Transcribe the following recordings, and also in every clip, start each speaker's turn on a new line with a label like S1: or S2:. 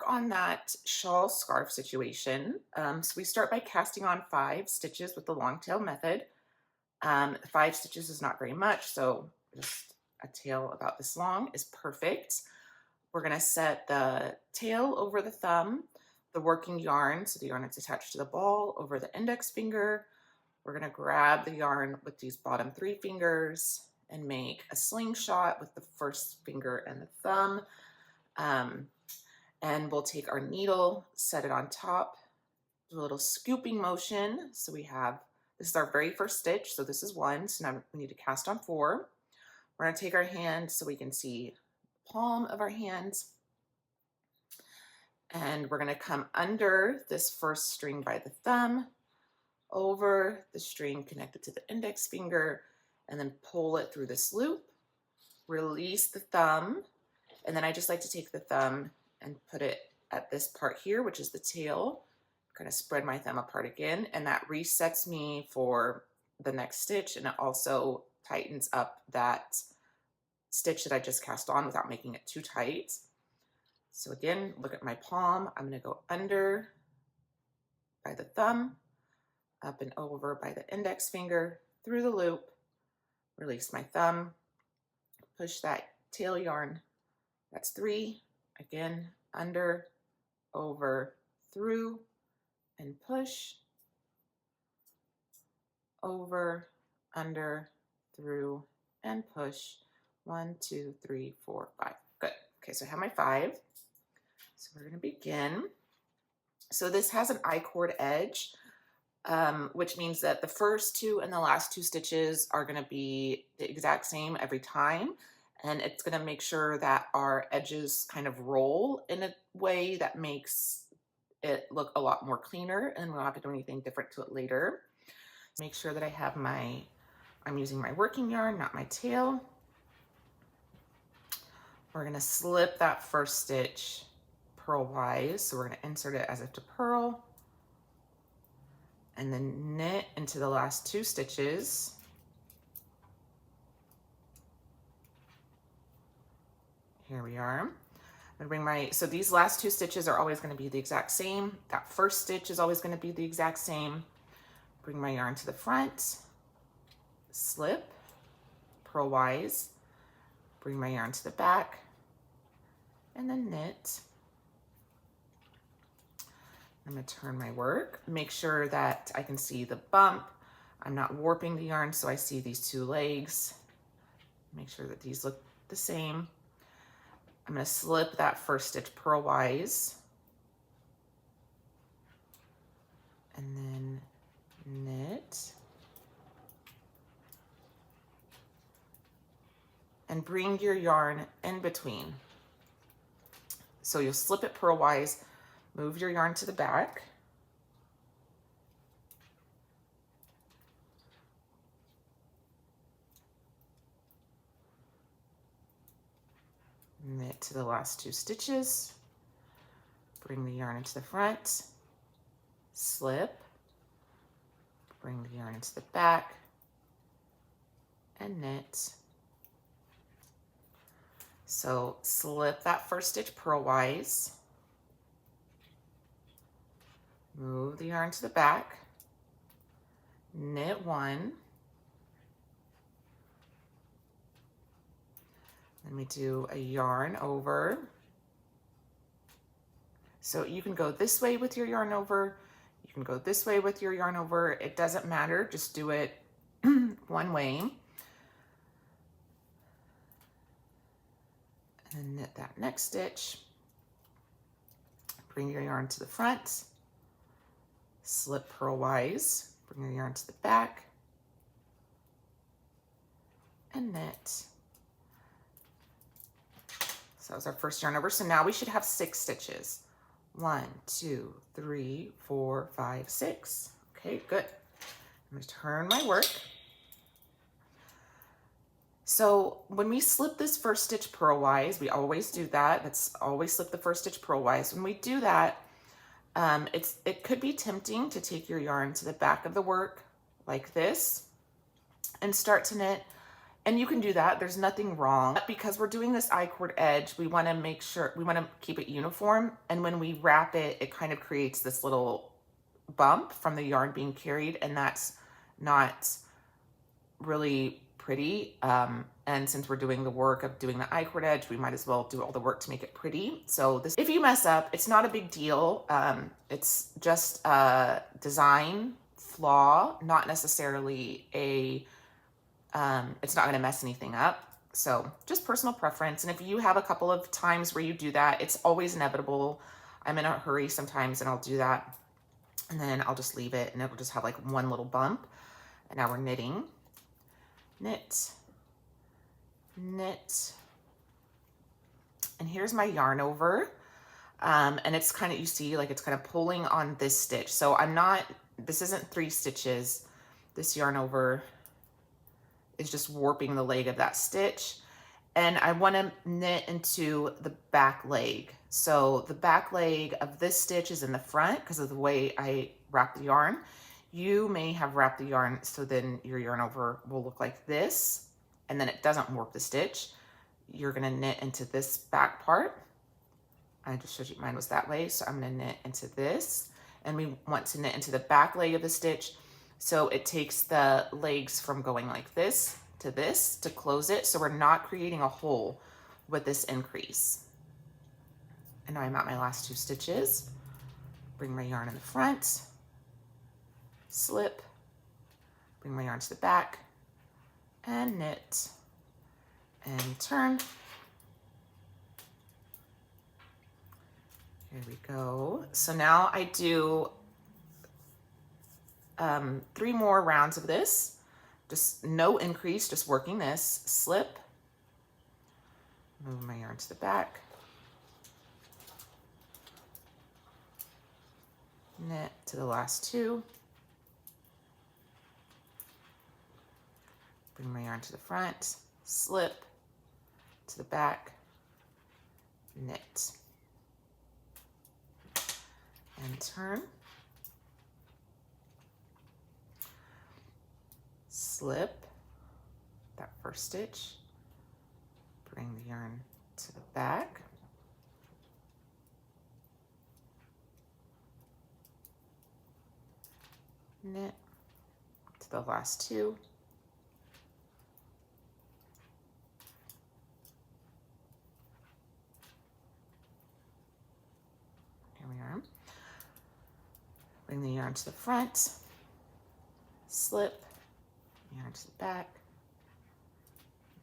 S1: on that shawl scarf situation. So we start by casting on 5 stitches with the long tail method. 5 stitches is not very much, so just a tail about this long is perfect. We're going to set the tail over the thumb, the working yarn, so the yarn that's attached to the ball, over the index finger. We're going to grab the yarn with these bottom 3 fingers and make a slingshot with the first finger and the thumb. And we'll take our needle, set it on top, do a little scooping motion. So we have, this is our very first stitch, so this is 1, so now we need to cast on 4. We're going to take our hand so we can see the palm of our hands, and we're going to come under this first string by the thumb, over the string connected to the index finger, and then pull it through this loop, release the thumb, and then I just like to take the thumb and put it at this part here, which is the tail. Kind of spread my thumb apart again, and that resets me for the next stitch, and it also tightens up that stitch that I just cast on without making it too tight. So again, look at my palm. I'm going to go under by the thumb, up and over by the index finger, through the loop, release my thumb, push that tail yarn. That's 3. Again, under, over, through, and push, over, under, through, and push. 1, 2, 3, 4, 5. Good. Okay, so I have my 5. So we're going to begin. So this has an I-cord edge, which means that the first 2 and the last 2 stitches are going to be the exact same every time. And it's going to make sure that our edges kind of roll in a way that makes it look a lot more cleaner, and we don't have to do anything different to it later. Make sure that I have I'm using my working yarn, not my tail. We're going to slip that first stitch purlwise. So we're going to insert it as if to purl, and then knit into the last 2 stitches. Here we are. I'm gonna bring so these last 2 stitches are always going to be the exact same. That first stitch is always going to be the exact same. Bring my yarn to the front, slip, purlwise, bring my yarn to the back, and then knit. I'm going to turn my work, make sure that I can see the bump. I'm not warping the yarn, so I see these 2 legs. Make sure that these look the same. I'm going to slip that first stitch purlwise, and then knit, and bring your yarn in between. So you'll slip it purlwise, move your yarn to the back, knit to the last 2 stitches, bring the yarn into the front, slip, bring the yarn into the back, and knit. So slip that first stitch purlwise, move the yarn to the back, knit 1, then we do a yarn over. So you can go this way with your yarn over, you can go this way with your yarn over, it doesn't matter, just do it one way. And then knit that next stitch, bring your yarn to the front, slip purlwise, bring your yarn to the back, and knit. So that was our first yarn over. So now we should have 6 stitches. 1, 2, 3, 4, 5, 6. Okay, good. I'm going to turn my work. So when we slip this first stitch purlwise, we always do that. That's always slip the first stitch purlwise. When we do that, it could be tempting to take your yarn to the back of the work like this and start to knit. And you can do that. There's nothing wrong. But because we're doing this I-cord edge, we want to make sure, we want to keep it uniform. And when we wrap it, it kind of creates this little bump from the yarn being carried, and that's not really pretty. And since we're doing the work of doing the I-cord edge, we might as well do all the work to make it pretty. So this, if you mess up, it's not a big deal. It's just a design flaw, not necessarily a, it's not gonna mess anything up. So just personal preference. And if you have a couple of times where you do that, it's always inevitable. I'm in a hurry sometimes and I'll do that. And then I'll just leave it and it'll just have like one little bump. And now we're knitting. Knit, knit. And here's my yarn over. And it's kind of, you see, like it's kind of pulling on this stitch. So I'm not, this isn't 3 stitches. This yarn over is just warping the leg of that stitch. And I want to knit into the back leg. So the back leg of this stitch is in the front because of the way I wrap the yarn. You may have wrapped the yarn so then your yarn over will look like this, and then it doesn't warp the stitch. You're gonna knit into this back part. I just showed you mine was that way, so I'm gonna knit into this. And we want to knit into the back leg of the stitch, so it takes the legs from going like this to close it, so we're not creating a hole with this increase. And now I'm at my last 2 stitches. Bring my yarn in the front, slip, bring my yarn to the back, and knit, and turn. Here we go. So now I do 3 more rounds of this, just no increase, just working this, slip, move my yarn to the back, knit to the last 2, bring my yarn to the front, slip to the back, knit, and turn, slip that first stitch, bring the yarn to the back, knit to the last 2, here we are, bring the yarn to the front, slip, yarn to the back,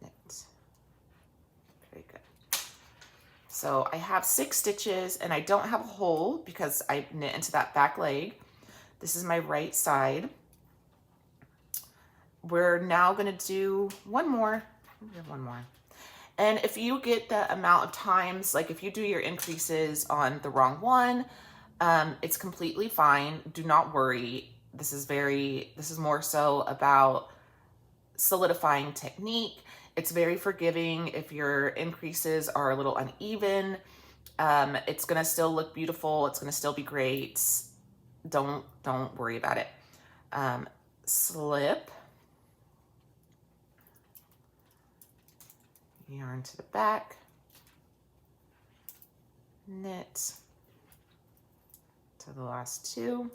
S1: knit. Very good. So I have 6 stitches and I don't have a hole because I knit into that back leg. This is my right side. We're now gonna do one more. We have one more. And if you get the amount of times, like if you do your increases on the wrong one, it's completely fine. Do not worry. This is more so about solidifying technique. It's very forgiving if your increases are a little uneven. It's gonna still look beautiful. It's gonna still be great. Don't worry about it. Slip, yarn to the back, knit to the last 2,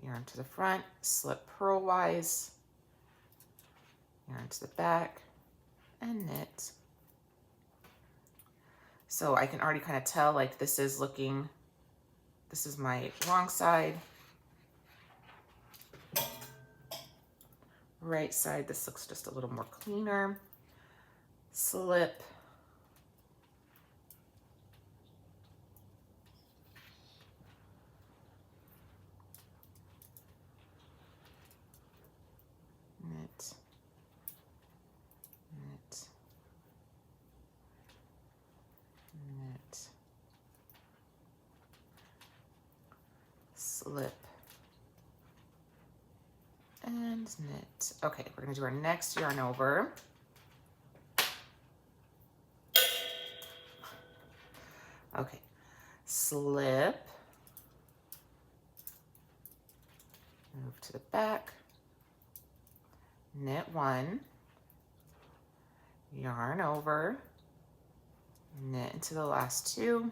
S1: yarn to the front, slip purlwise, yarn to the back, and knit. So I can already kind of tell, like this is my wrong side. Right side, this looks just a little more cleaner. Slip, knit, knit, knit, slip, and knit. Okay, we're gonna do our next yarn over. Okay, slip, Move to the back, knit 1, yarn over, knit into the last 2,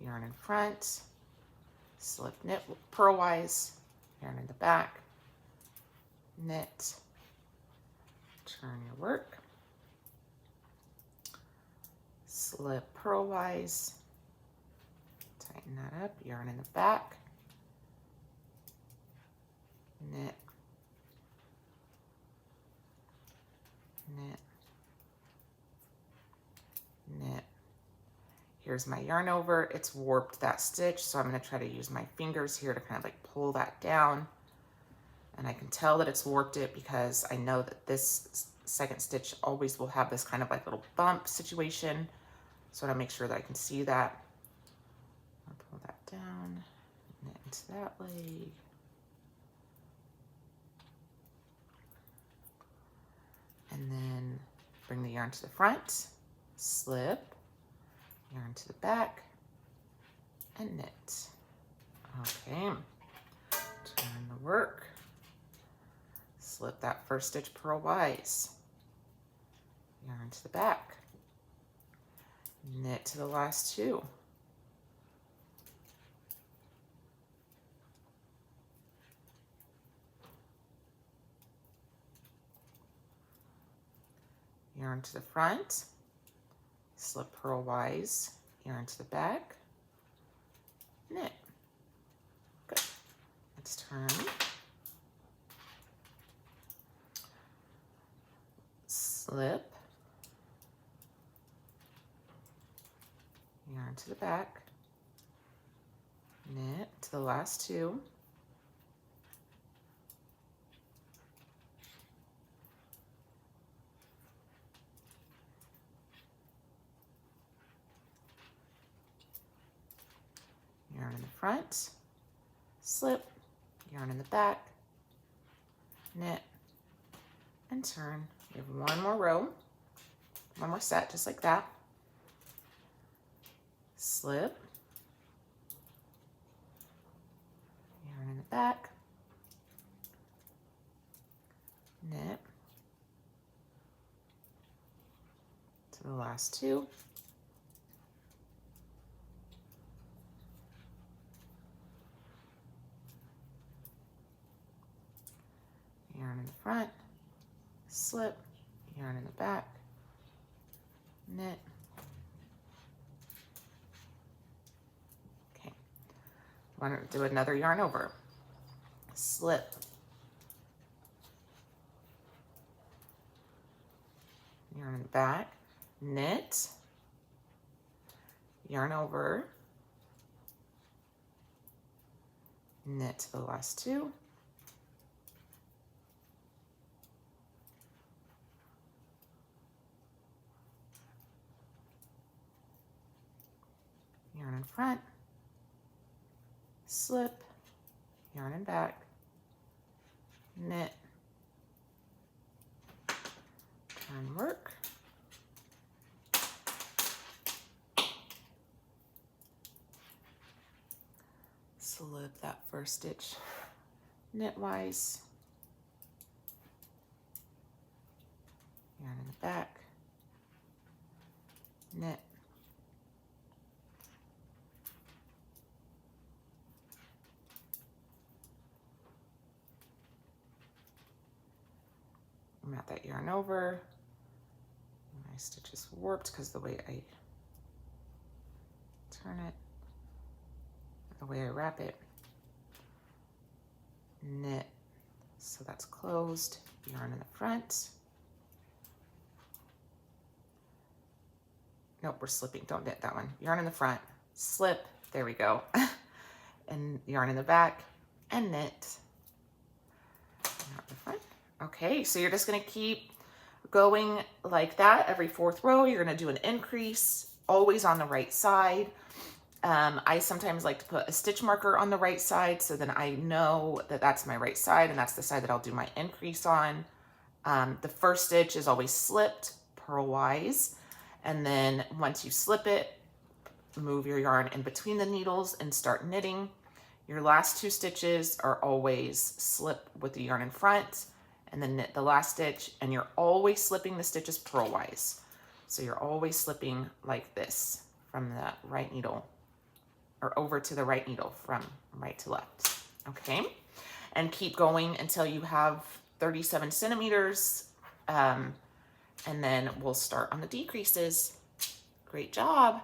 S1: yarn in front, slip knit purlwise, yarn in the back, knit, turn your work, slip purlwise, tighten that up, yarn in the back, knit, knit, knit. Here's my yarn over. It's warped that stitch, so I'm going to try to use my fingers here to kind of like pull that down. And I can tell that it's warped it because I know that this second stitch always will have this kind of like little bump situation. So I want to make sure that I can see that. I'll pull that down, knit into that leg. And then bring the yarn to the front, slip, yarn to the back, and knit. Okay, turn the work. Slip that first stitch purlwise, yarn to the back, knit to the last 2. Yarn to the front, slip purlwise, yarn to the back, knit. Good. Let's turn. Slip, yarn to the back, knit to the last 2, yarn in the front, slip, yarn in the back, knit, and turn. We have one more row, one more set, just like that. Slip, yarn in the back, knit to the last 2, yarn in the front, slip, yarn in the back, knit. Okay, want to do another yarn over, slip, yarn in the back, knit, yarn over, knit to the last 2, yarn in front, slip, yarn in back, knit, turn work, slip that first stitch knitwise, yarn in the back, knit, mat that yarn over. My stitch is warped because the way I turn it, the way I wrap it. Knit, so that's closed. Yarn in the front. Nope, we're slipping. Don't knit that one. Yarn in the front, slip. There we go. And yarn in the back and knit. Yarn in the front. Okay, so you're just going to keep going like that every 4th row. You're going to do an increase, always on the right side. I sometimes like to put a stitch marker on the right side so then I know that that's my right side and that's the side that I'll do my increase on. The first stitch is always slipped purlwise, and then once you slip it, move your yarn in between the needles and start knitting. Your last 2 stitches are always slip with the yarn in front and then knit the last stitch, and you're always slipping the stitches purlwise. So you're always slipping like this from the right needle, or over to the right needle from right to left, okay? And keep going until you have 37 centimeters, and then we'll start on the decreases. Great job.